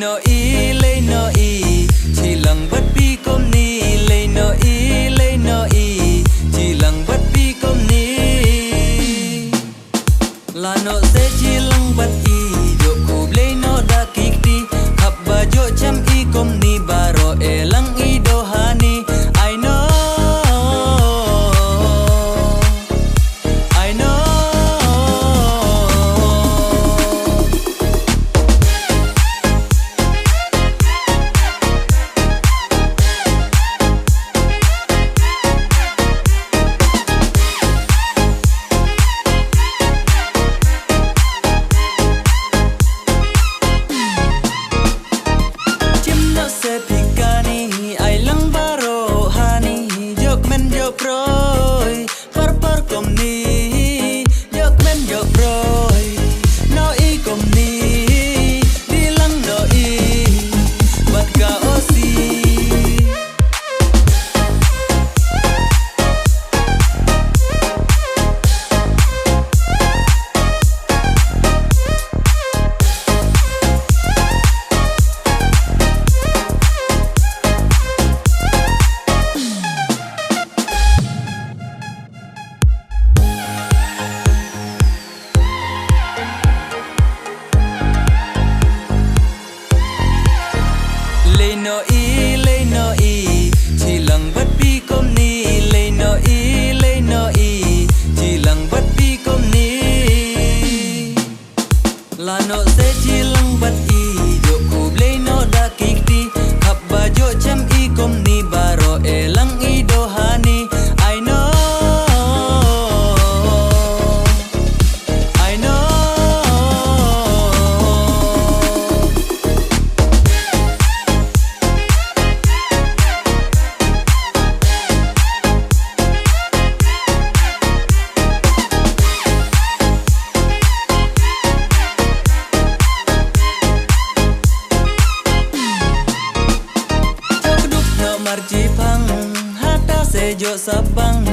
lay no i chilang bat pi kom ni lay no i chilang bat pi kom ni la no se chilang bat i jo ku lay no da kikti khap ba jo cham i kom ni baro elang i do hani I know Proi par kom ni yok men yok proi no i kom ni dilang no i bat ka osi lay no i chilang bat pi kom ni lay no i chilang bat pi kom ni la no se chilang bat i jo ku lay no da kikti khap ba jo cham i kom ni baro elang i do hani I know marji pang hata sejo sabang